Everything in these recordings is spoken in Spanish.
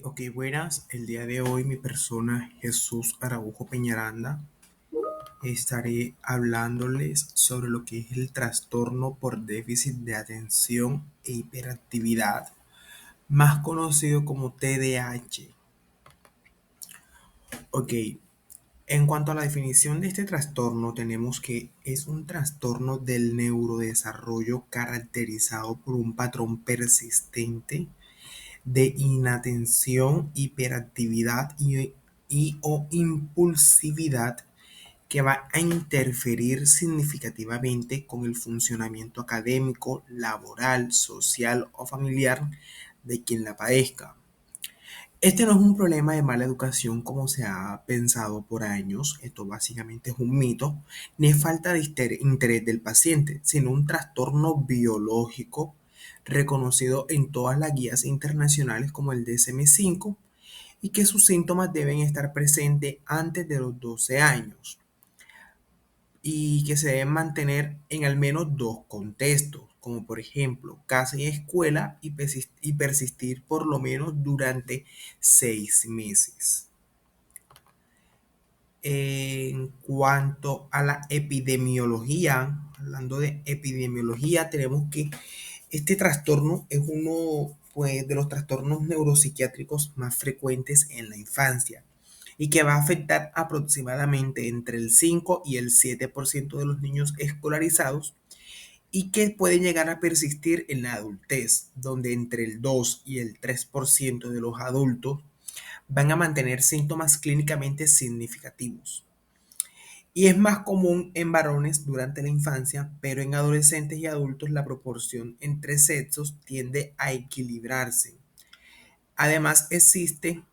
Ok, buenas. El día de hoy mi persona Jesús Araujo Peñaranda estaré hablándoles sobre lo que es el trastorno por déficit de atención e hiperactividad, más conocido como TDAH. Ok, en cuanto a la definición de este trastorno, tenemos que es un trastorno del neurodesarrollo caracterizado por un patrón persistente de inatención, hiperactividad y o impulsividad que va a interferir significativamente con el funcionamiento académico, laboral, social o familiar de quien la padezca. Este no es un problema de mala educación como se ha pensado por años, esto básicamente es un mito, ni es falta de interés del paciente, sino un trastorno biológico reconocido en todas las guías internacionales como el DSM-5 y que sus síntomas deben estar presentes antes de los 12 años y que se deben mantener en al menos dos contextos, como por ejemplo casa y escuela y persistir por lo menos durante 6 meses. En cuanto a la epidemiología, hablando de epidemiología, tenemos que este trastorno es uno pues, de los trastornos neuropsiquiátricos más frecuentes en la infancia y que va a afectar aproximadamente entre el 5 y el 7% de los niños escolarizados y que puede llegar a persistir en la adultez, donde entre el 2 y el 3% de los adultos van a mantener síntomas clínicamente significativos. Y es más común en varones durante la infancia, pero en adolescentes y adultos la proporción entre sexos tiende a equilibrarse. Además, existe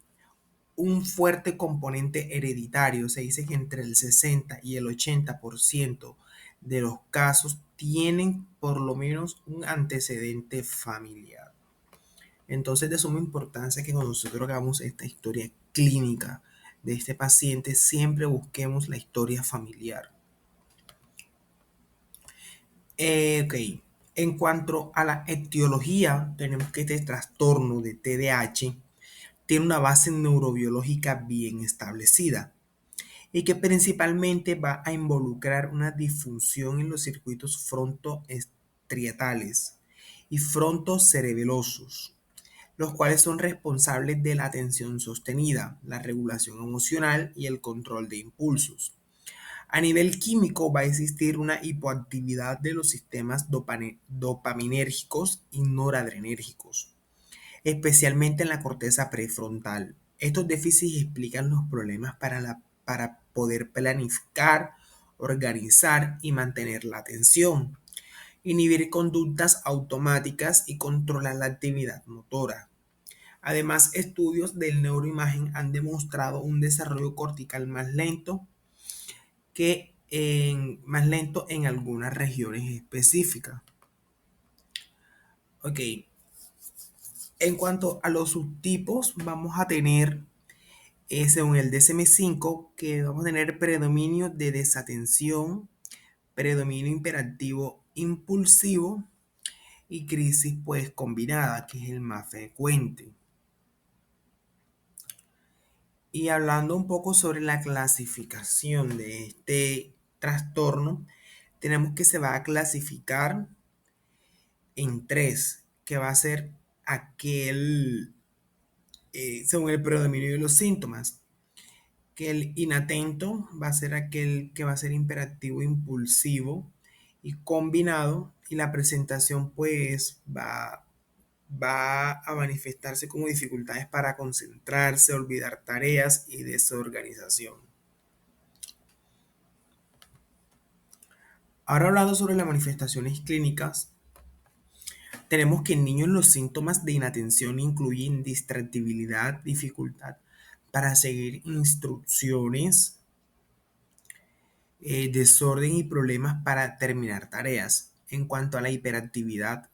un fuerte componente hereditario. Se dice que entre el 60 y el 80% de los casos tienen por lo menos un antecedente familiar. Entonces, de suma importancia que cuando nosotros hagamos esta historia clínica de este paciente, siempre busquemos la historia familiar. Ok, en cuanto a la etiología, tenemos que este trastorno de TDAH tiene una base neurobiológica bien establecida y que principalmente va a involucrar una disfunción en los circuitos frontoestrietales y frontocerebelosos, los cuales son responsables de la atención sostenida, la regulación emocional y el control de impulsos. A nivel químico va a existir una hipoactividad de los sistemas dopaminérgicos y noradrenérgicos, especialmente en la corteza prefrontal. Estos déficits explican los problemas para poder planificar, organizar y mantener la atención, inhibir conductas automáticas y controlar la actividad motora. Además, estudios del neuroimagen han demostrado un desarrollo cortical más lento en algunas regiones específicas. Ok, en cuanto a los subtipos, vamos a tener, según el DSM-5, que vamos a tener predominio de desatención, predominio imperativo impulsivo y crisis pues combinada, que es el más frecuente. Y hablando un poco sobre la clasificación de este trastorno, tenemos que se va a clasificar en tres, que va a ser aquel, según el predominio de los síntomas, que el inatento va a ser aquel que va a ser imperativo, impulsivo y combinado, y la presentación pues va a manifestarse como dificultades para concentrarse, olvidar tareas y desorganización. Ahora hablando sobre las manifestaciones clínicas, tenemos que en niños los síntomas de inatención incluyen distractibilidad, dificultad para seguir instrucciones, desorden y problemas para terminar tareas. En cuanto a la hiperactividad,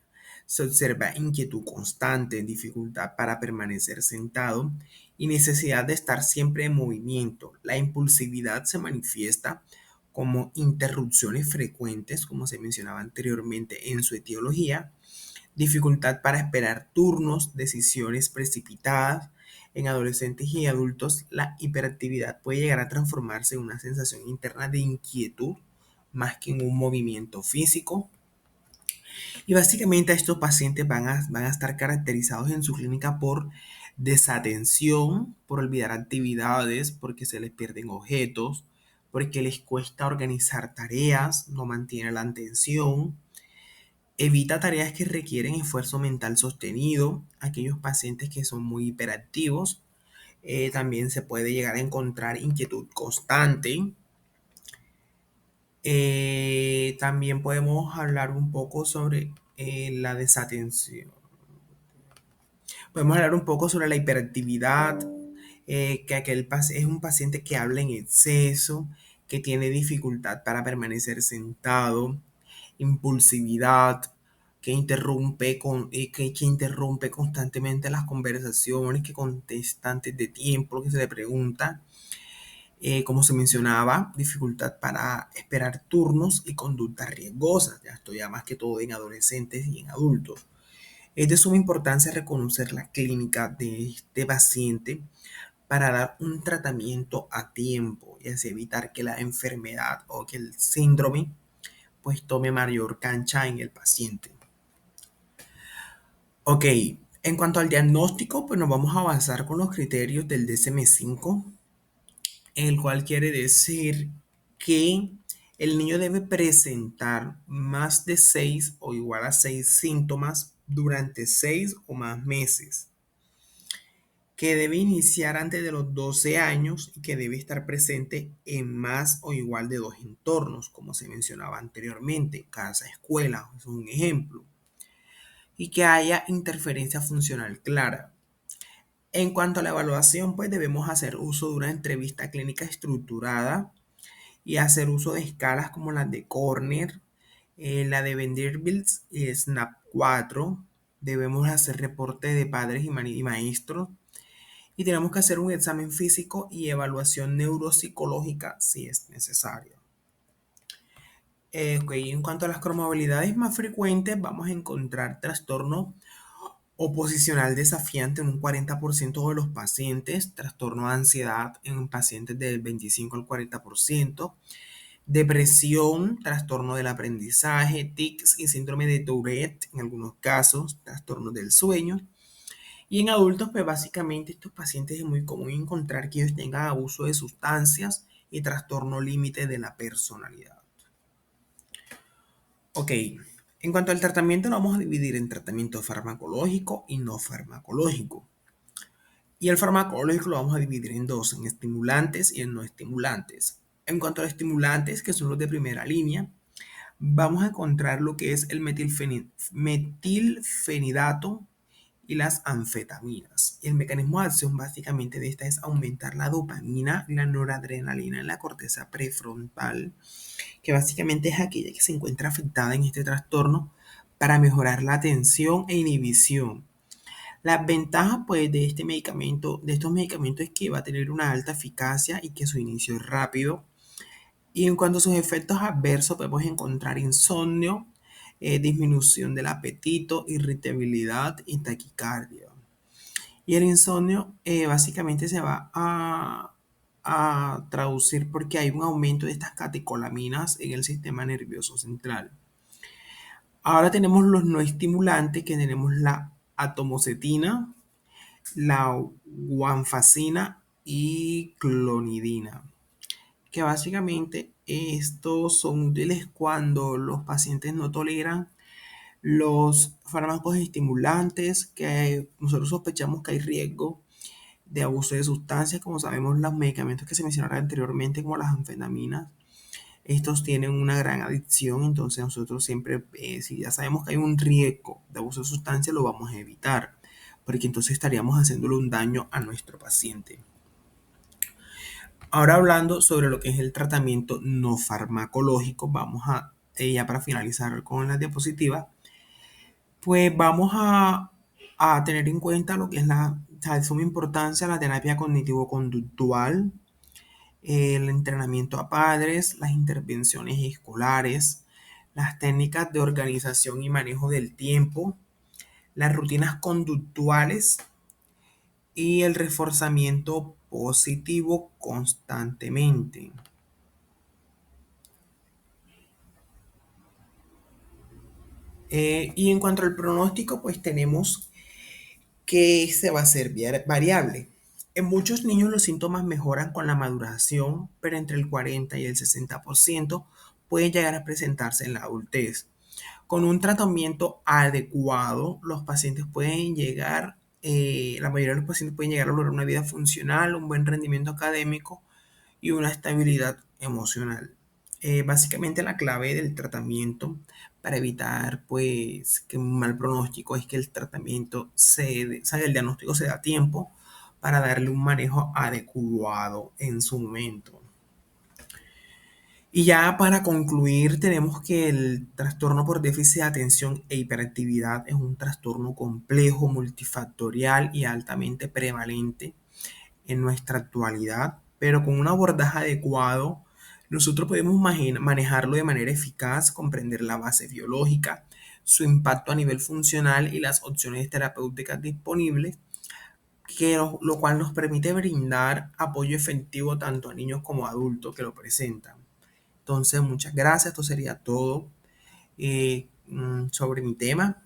se observa inquietud constante, dificultad para permanecer sentado y necesidad de estar siempre en movimiento. La impulsividad se manifiesta como interrupciones frecuentes, como se mencionaba anteriormente en su etiología, dificultad para esperar turnos, decisiones precipitadas. En adolescentes y adultos, la hiperactividad puede llegar a transformarse en una sensación interna de inquietud más que en un movimiento físico. Y básicamente estos pacientes van a estar caracterizados en su clínica por desatención, por olvidar actividades, porque se les pierden objetos, porque les cuesta organizar tareas, no mantiene la atención, evita tareas que requieren esfuerzo mental sostenido, aquellos pacientes que son muy hiperactivos. También se puede llegar a encontrar inquietud constante. También podemos hablar un poco sobre la desatención. Podemos hablar un poco sobre la hiperactividad, que es un paciente que habla en exceso, que tiene dificultad para permanecer sentado, impulsividad, que interrumpe constantemente las conversaciones, que contesta antes de tiempo lo que se le pregunta. Como se mencionaba, dificultad para esperar turnos y conductas riesgosas. Ya esto ya más que todo en adolescentes y en adultos. Es de suma importancia reconocer la clínica de este paciente para dar un tratamiento a tiempo y así evitar que la enfermedad o que el síndrome pues tome mayor cancha en el paciente. Ok, en cuanto al diagnóstico, pues nos vamos a basar con los criterios del DSM-5, el cual quiere decir que el niño debe presentar más de 6 o igual a 6 síntomas durante 6 o más meses, que debe iniciar antes de los 12 años y que debe estar presente en más o igual de 2 entornos, como se mencionaba anteriormente, casa, escuela, es un ejemplo, y que haya interferencia funcional clara. En cuanto a la evaluación, pues debemos hacer uso de una entrevista clínica estructurada y hacer uso de escalas como las de Corner, la de Vanderbilt y SNAP 4. Debemos hacer reporte de padres y maestros y tenemos que hacer un examen físico y evaluación neuropsicológica si es necesario. Ok, en cuanto a las comorbilidades más frecuentes, vamos a encontrar trastorno oposicional desafiante en un 40% de los pacientes, trastorno de ansiedad en pacientes del 25 al 40%, depresión, trastorno del aprendizaje, tics y síndrome de Tourette en algunos casos, trastornos del sueño. Y en adultos, pues básicamente estos pacientes es muy común encontrar que ellos tengan abuso de sustancias y trastorno límite de la personalidad. Ok, en cuanto al tratamiento, lo vamos a dividir en tratamiento farmacológico y no farmacológico. Y el farmacológico lo vamos a dividir en dos, en estimulantes y en no estimulantes. En cuanto a los estimulantes, que son los de primera línea, vamos a encontrar lo que es el metilfenidato y las anfetaminas. Y el mecanismo de acción básicamente de esta es aumentar la dopamina y la noradrenalina en la corteza prefrontal, que básicamente es aquella que se encuentra afectada en este trastorno para mejorar la atención e inhibición. Las ventajas pues de este medicamento, de estos medicamentos es que va a tener una alta eficacia y que su inicio es rápido. Y en cuanto a sus efectos adversos, podemos encontrar insomnio, disminución del apetito, irritabilidad y taquicardia. Y el insomnio básicamente se va a traducir porque hay un aumento de estas catecolaminas en el sistema nervioso central. Ahora tenemos los no estimulantes, que tenemos la atomocetina, la guanfacina y clonidina, que básicamente estos son útiles cuando los pacientes no toleran los fármacos estimulantes, que nosotros sospechamos que hay riesgo de abuso de sustancias. Como sabemos, los medicamentos que se mencionaron anteriormente, como las anfetaminas, estos tienen una gran adicción, entonces nosotros siempre, si ya sabemos que hay un riesgo de abuso de sustancias, lo vamos a evitar, porque entonces estaríamos haciéndole un daño a nuestro paciente. Ahora hablando sobre lo que es el tratamiento no farmacológico, vamos a, ya para finalizar con la diapositiva, pues vamos a tener en cuenta lo que es de suma importancia la terapia cognitivo-conductual, el entrenamiento a padres, las intervenciones escolares, las técnicas de organización y manejo del tiempo, las rutinas conductuales y el reforzamiento positivo constantemente. Y en cuanto al pronóstico, pues tenemos que se va a ser variable. En muchos niños los síntomas mejoran con la maduración, pero entre el 40 y el 60% pueden llegar a presentarse en la adultez. Con un tratamiento adecuado, los pacientes pueden llegar, la mayoría de los pacientes pueden llegar a lograr una vida funcional, un buen rendimiento académico y una estabilidad emocional. Básicamente la clave del tratamiento para evitar pues que un mal pronóstico es que el tratamiento el diagnóstico se da a tiempo para darle un manejo adecuado en su momento. Y ya para concluir, tenemos que el trastorno por déficit de atención e hiperactividad es un trastorno complejo, multifactorial y altamente prevalente en nuestra actualidad, pero con un abordaje adecuado, nosotros podemos manejarlo de manera eficaz, comprender la base biológica, su impacto a nivel funcional y las opciones terapéuticas disponibles, lo cual nos permite brindar apoyo efectivo tanto a niños como a adultos que lo presentan. Entonces, muchas gracias. Esto sería todo sobre mi tema.